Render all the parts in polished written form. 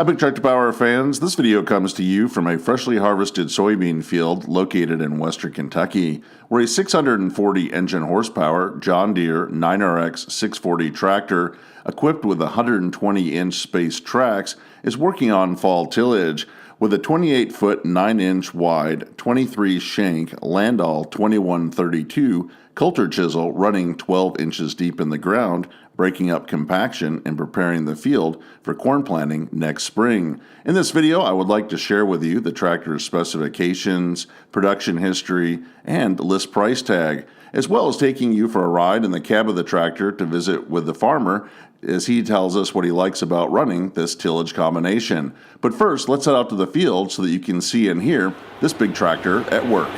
Hi, Big Tractor Power fans. This video comes to you from a freshly harvested soybean field located in western Kentucky, where a 640 engine horsepower John Deere 9RX 640 tractor equipped with 120-inch spaced tracks is working on fall tillage with a 28-foot 9-inch wide 23 shank Landau 2132 coulter chisel running 12 inches deep in the ground, breaking up compaction and preparing the field for corn planting next spring. In this video, I would like to share with you the tractor's specifications, production history, and list price tag, as well as taking you for a ride in the cab of the tractor to visit with the farmer as he tells us what he likes about running this tillage combination. But first, let's head out to the field so that you can see and hear this big tractor at work.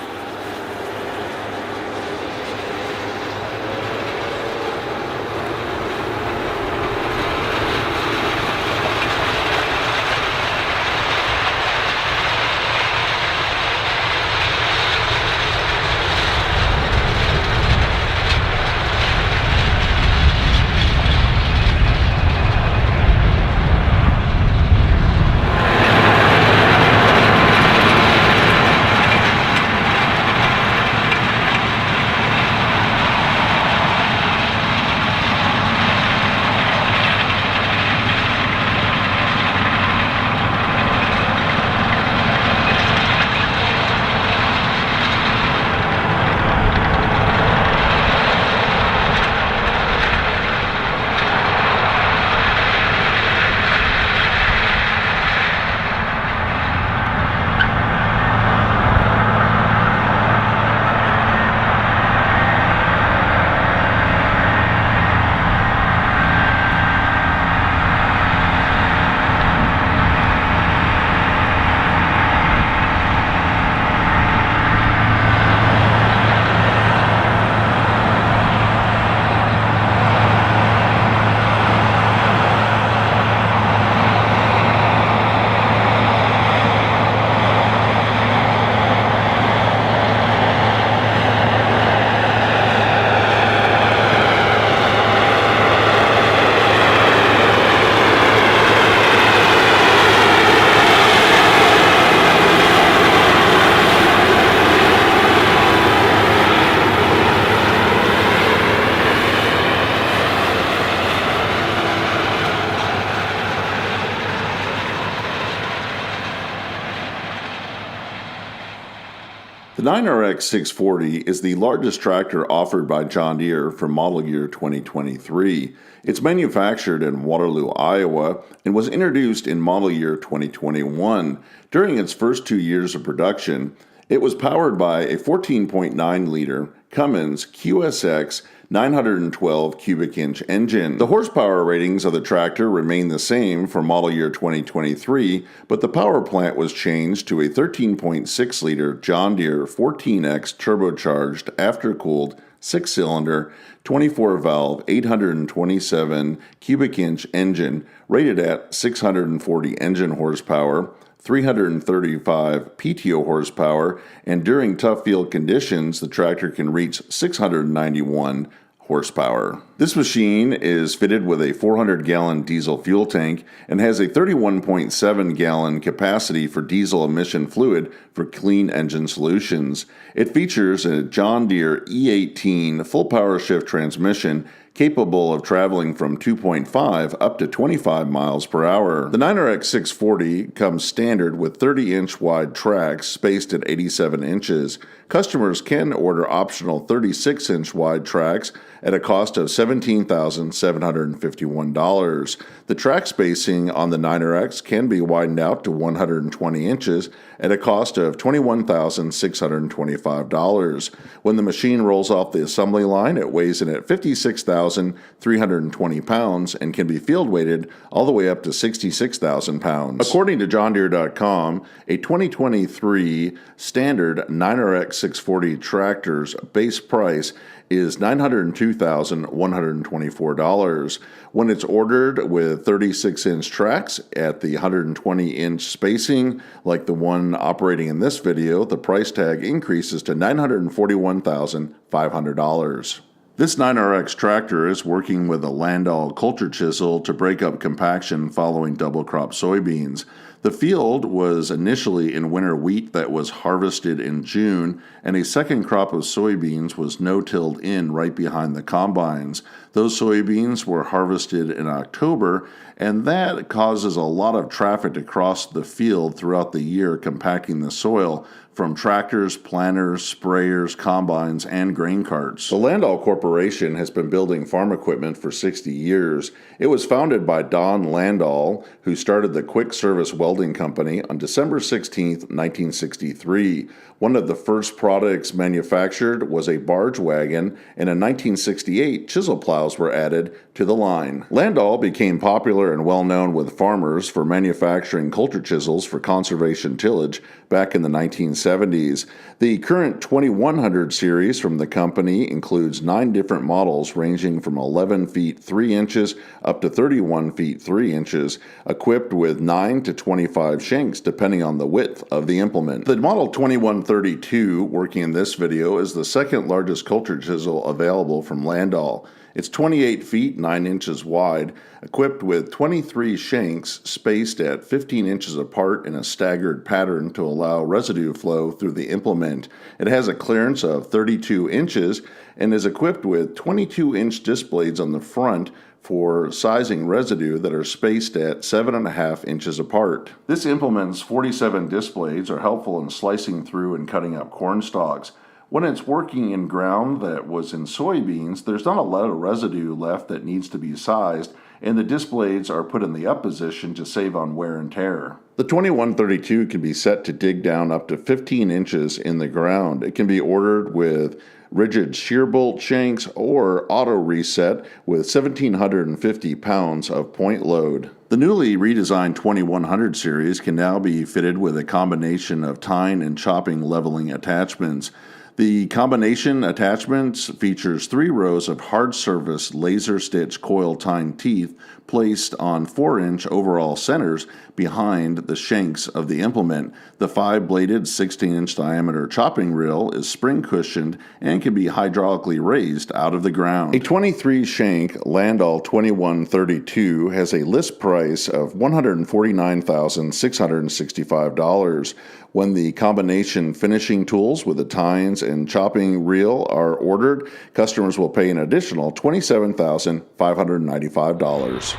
The 9RX 640 is the largest tractor offered by John Deere for model year 2023. It's manufactured in Waterloo, Iowa, and was introduced in model year 2021. During its first 2 years of production, it was powered by a 14.9-liter Cummins QSX 912 cubic inch engine. The horsepower ratings of the tractor remain the same for model year 2023, but the power plant was changed to a 13.6-liter John Deere 14X turbocharged aftercooled 6-cylinder 24-valve 827 cubic inch engine rated at 640 engine horsepower, 335 PTO horsepower, and during tough field conditions, the tractor can reach 691 horsepower. This machine is fitted with a 400-gallon diesel fuel tank and has a 31.7-gallon capacity for diesel emission fluid for clean engine solutions. It features a John Deere E18 full power shift transmission capable of traveling from 2.5 up to 25 miles per hour. The 9RX 640 comes standard with 30-inch wide tracks spaced at 87 inches. Customers can order optional 36-inch wide tracks at a cost of $17,751. The track spacing on the 9RX can be widened out to 120 inches at a cost of $21,625. When the machine rolls off the assembly line, it weighs in at 56,320 pounds and can be field weighted all the way up to 66,000 pounds. According to JohnDeere.com, a 2023 standard 9RX 640 tractor's base price is $902,124. When it's ordered with 36-inch tracks at the 120-inch spacing, like the one operating in this video, the price tag increases to $941,500. This 9RX tractor is working with a Landau culture chisel to break up compaction following double crop soybeans. The field was initially in winter wheat that was harvested in June, and a second crop of soybeans was no-tilled in right behind the combines. Those soybeans were harvested in October, and that causes a lot of traffic to cross the field throughout the year, compacting the soil from tractors, planters, sprayers, combines, and grain carts. The Landau Corporation has been building farm equipment for 60 years. It was founded by Don Landau, who started the Quick Service Welding Company on December 16, 1963. One of the first products manufactured was a barge wagon, and in 1968, chisel plows were added to the line. Landau became popular and well known with farmers for manufacturing culture chisels for conservation tillage back in the 1970s. The current 2100 series from the company includes 9 different models ranging from 11 feet 3 inches up to 31 feet 3 inches, equipped with 9 to 25 shanks depending on the width of the implement. The model 2132 working in this video is the second largest culture chisel available from Landau. It's 28 feet 9 inches wide, equipped with 23 shanks spaced at 15 inches apart in a staggered pattern to allow residue flow through the implement. It has a clearance of 32 inches and is equipped with 22-inch disc blades on the front for sizing residue that are spaced at 7.5 inches apart. This implement's 47 disc blades are helpful in slicing through and cutting up corn stalks. When it's working in ground that was in soybeans, there's not a lot of residue left that needs to be sized, and the disc blades are put in the up position to save on wear and tear. The 2132 can be set to dig down up to 15 inches in the ground. It can be ordered with rigid shear bolt shanks or auto reset with 1,750 pounds of point load. The newly redesigned 2100 series can now be fitted with a combination of tine and chopping leveling attachments. The combination attachments features 3 rows of hard surface laser stitch coil tine teeth placed on 4-inch overall centers behind the shanks of the implement. The 5-bladed 16-inch diameter chopping reel is spring cushioned and can be hydraulically raised out of the ground. A 23-shank Landau 2132 has a list price of $149,665. When the combination finishing tools with the tines and chopping reel are ordered, customers will pay an additional $27,595.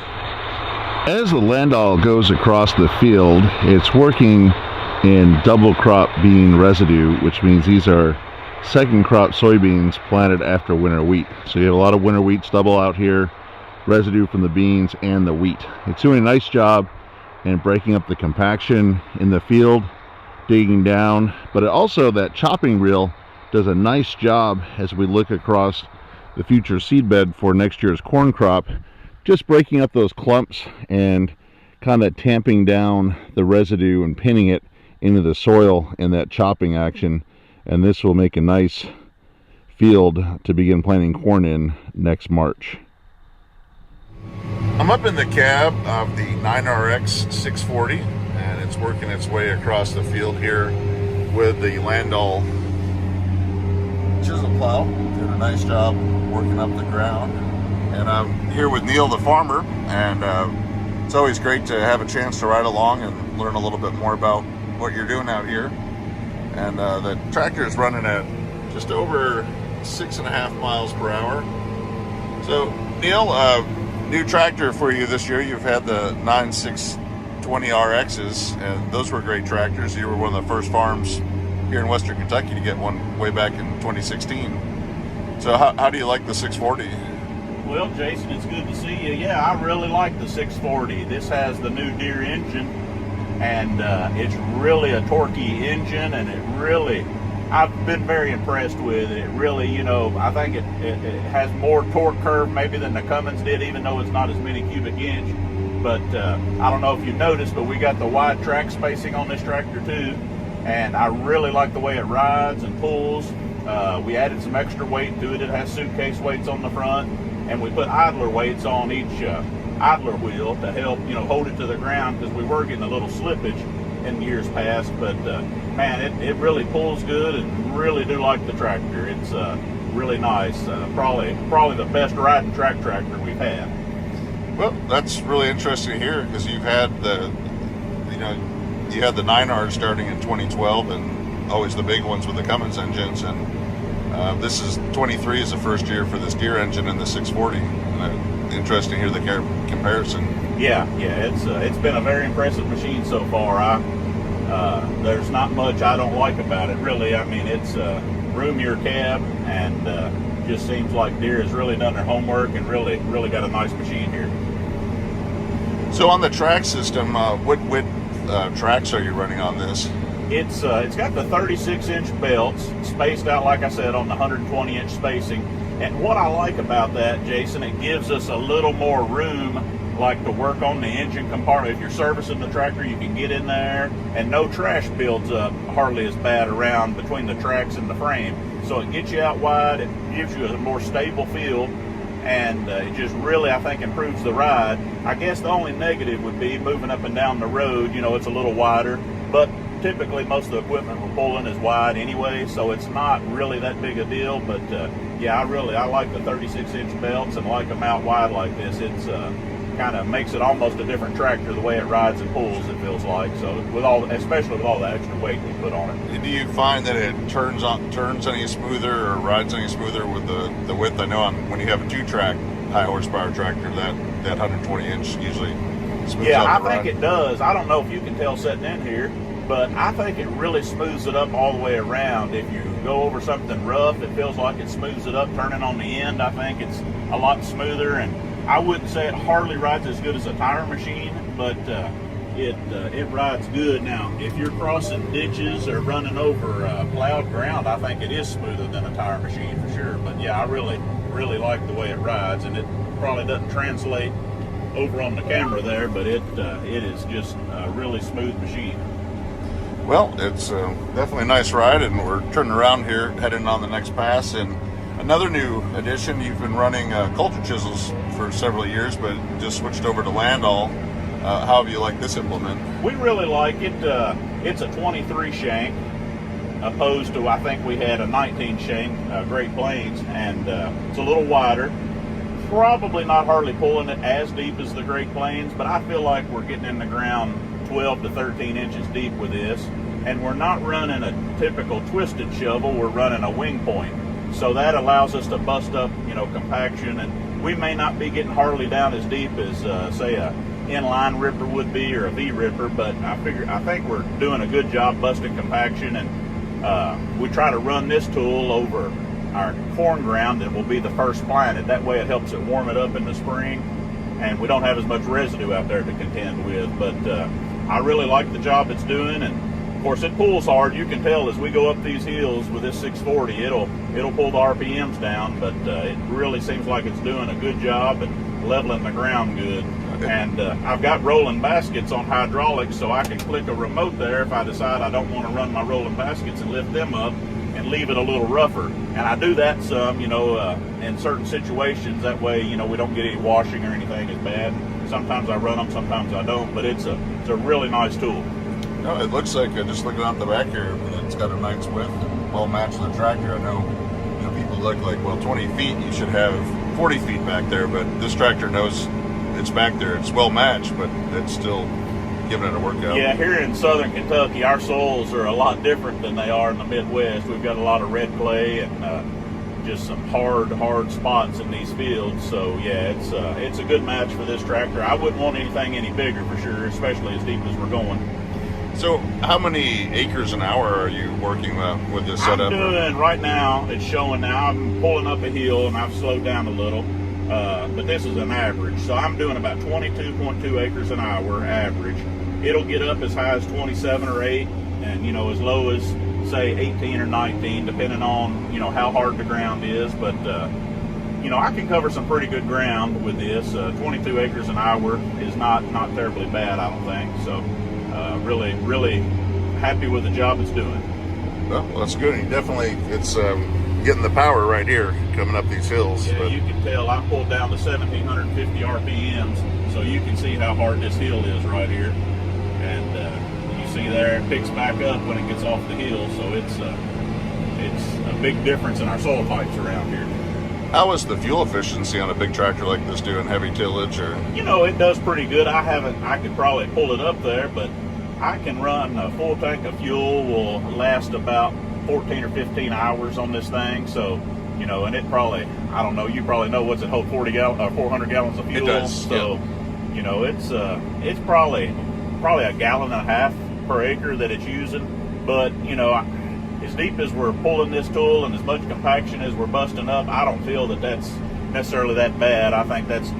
As the Landau goes across the field, it's working in double crop bean residue, which means these are second crop soybeans planted after winter wheat. So you have a lot of winter wheat stubble out here, residue from the beans and the wheat. It's doing a nice job in breaking up the compaction in the field, digging down, but also that chopping reel does a nice job as we look across the future seed bed for next year's corn crop, just breaking up those clumps and kind of tamping down the residue and pinning it into the soil in that chopping action. And this will make a nice field to begin planting corn in next March. I'm up in the cab of the 9RX 640, and it's working its way across the field here with the Landau chisel plow. Doing a nice job working up the ground. And I'm here with Neil the farmer, and it's always great to have a chance to ride along and learn a little bit more about what you're doing out here. And the tractor is running at just over 6.5 miles per hour. So Neil, new tractor for you this year. You've had the 9620RXs, and those were great tractors. You were one of the first farms here in Western Kentucky to get one way back in 2016. So how do you like the 640? Well, Jason, it's good to see you. Yeah, I really like the 640. This has the new DEERE engine, and it's really a torquey engine, and I've been very impressed with it. It really, I think it has more torque curve maybe than the Cummins did, even though it's not as many cubic inch. But I don't know if you've noticed, but we got the wide track spacing on this tractor too, and I really like the way it rides and pulls. We added some extra weight to it. It has suitcase weights on the front, and we put idler weights on each idler wheel to help, hold it to the ground, because we were getting a little slippage in years past. But man, it really pulls good, and really do like the tractor. It's really nice. Probably the best riding track tractor we've had. Well, that's really interesting to hear, because you've had you had the 9R starting in 2012, and always the big ones with the Cummins engines, and this is 23 is the first year for this DEERE engine and the 640. And interesting to hear the comparison. Yeah, it's been a very impressive machine so far. There's not much I don't like about it, really. I mean, it's roomier cab, and just seems like DEERE has really done their homework and really got a nice machine here. So on the track system, what tracks are you running on this? It's got the 36-inch belts spaced out, like I said, on the 120-inch spacing. And what I like about that, Jason, it gives us a little more room, like to work on the engine compartment. If you're servicing the tractor, you can get in there, and no trash builds up hardly as bad around between the tracks and the frame. So it gets you out wide, it gives you a more stable feel, and it just really, I think, improves the ride. I guess the only negative would be moving up and down the road. You know, it's a little wider, but typically most of the equipment we're pulling is wide anyway, so it's not really that big a deal. But yeah, I like the 36-inch belts and like them out wide like this. It's kind of makes it almost a different tractor the way it rides and pulls, it feels like. So especially with all the extra weight we put on it. Do you find that it turns any smoother or rides any smoother with the width? I know when you have a 2-track high horsepower tractor, that 120-inch usually smooths out the ride. I think it does. I don't know if you can tell sitting in here, but I think it really smooths it up all the way around. If you go over something rough, it feels like it smooths it up. Turning on the end, I think it's a lot smoother, and I wouldn't say it hardly rides as good as a tire machine, but it rides good. Now, if you're crossing ditches or running over plowed ground, I think it is smoother than a tire machine for sure. But yeah, I really like the way it rides, and it probably doesn't translate over on the camera there, but it is just a really smooth machine. Well, it's definitely a nice ride, and we're turning around here, heading on the next pass. And another new addition, you've been running culture chisels for several years, but just switched over to Landau. How have you liked this implement? We really like it. It's a 23 shank, opposed to, I think we had a 19 shank Great Plains, and it's a little wider. Probably not hardly pulling it as deep as the Great Plains, but I feel like we're getting in the ground 12 to 13 inches deep with this, and we're not running a typical twisted shovel, we're running a wing point. So that allows us to bust up, compaction, and we may not be getting hardly down as deep as, say, a inline ripper would be or a V-ripper, but I think we're doing a good job busting compaction, and we try to run this tool over our corn ground that will be the first planted. That way it helps it warm it up in the spring, and we don't have as much residue out there to contend with. But I really like the job it's doing, and of course it pulls hard. You can tell as we go up these hills with this 640, it'll pull the RPMs down, but it really seems like it's doing a good job and leveling the ground good. And I've got rolling baskets on hydraulics, so I can click a remote there if I decide I don't want to run my rolling baskets and lift them up and leave it a little rougher. And I do that some, in certain situations. That way, we don't get any washing or anything as bad. Sometimes I run them, sometimes I don't, but it's a really nice tool. No, it looks like, just looking out the back here, it's got a nice width, well matched the tractor. I know, people look like, well, 20 feet, you should have 40 feet back there, but this tractor knows it's back there. It's well matched, but it's still giving it a workout. Yeah, here in southern Kentucky, our soils are a lot different than they are in the Midwest. We've got a lot of red clay and just some hard spots in these fields. So yeah, it's a good match for this tractor. I wouldn't want anything any bigger for sure, especially as deep as we're going. So how many acres an hour are you working with this setup? I'm doing right now, it's showing now, I'm pulling up a hill and I've slowed down a little, but this is an average. So I'm doing about 22.2 acres an hour average. It'll get up as high as 27 or 8 and, as low as, say, 18 or 19, depending on, how hard the ground is. But, I can cover some pretty good ground with this. 22 acres an hour is not terribly bad, I don't think. So really happy with the job it's doing. Well, that's good. It's getting the power right here coming up these hills. Yeah, you can tell I pulled down to 1,750 RPMs, so you can see how hard this hill is right here. And you see there, it picks back up when it gets off the hill, so it's a big difference in our soil types around here. How is the fuel efficiency on a big tractor like this doing heavy tillage? Or You know, it does pretty good. I could probably pull it up there, but I can run a full tank of fuel will last about 14 or 15 hours on this thing. So, you know, and it probably, I don't know, you probably know what's it hold 400 gallons of fuel. It does, So, yeah. you know, it's probably a gallon and a half per acre that it's using. But, you know, as deep as we're pulling this tool and as much compaction as we're busting up, I don't feel that that's necessarily that bad. I think that's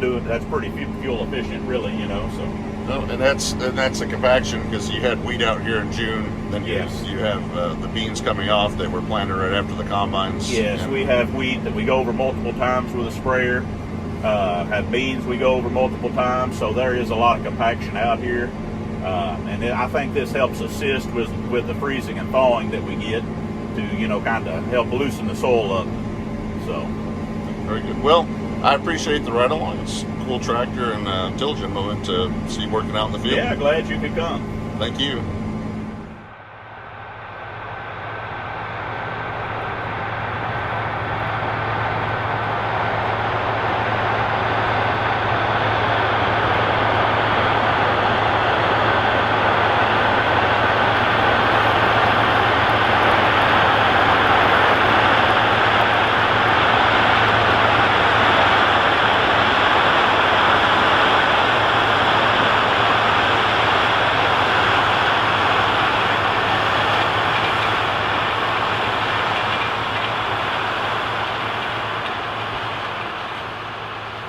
pretty fuel efficient, really, you know. So. no, and that's a compaction, because you had wheat out here in June. Then Yes. you have the beans coming off that were planted right after the combines. Yes, And we have wheat that we go over multiple times with a sprayer. Have beans we go over multiple times, so there is a lot of compaction out here. I think this helps assist with the freezing and thawing that we get to, you know, kind of help loosen the soil up. So, very good. Well, I appreciate the ride along. It's a cool tractor and tillage moment to see working out in the field. yeah, glad you could come. Thank you.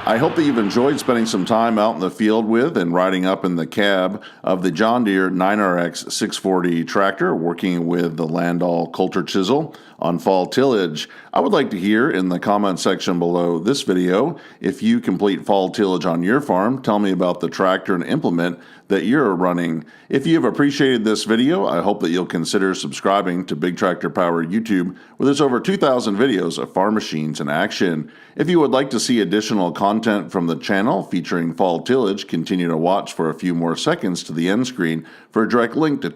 I hope that you've enjoyed spending some time out in the field with and riding up in the cab of the John Deere 9RX 640 tractor working with the Landau Coulter Chisel on fall tillage. I would like to hear in the comment section below this video if you complete fall tillage on your farm. Tell me about the tractor and implement that you're running. If you have appreciated this video, I hope that you'll consider subscribing to Big Tractor Power YouTube, where there's over 2,000 videos of farm machines in action. If you would like to see additional content from the channel featuring fall tillage, continue to watch for a few more seconds to the end screen for a direct link to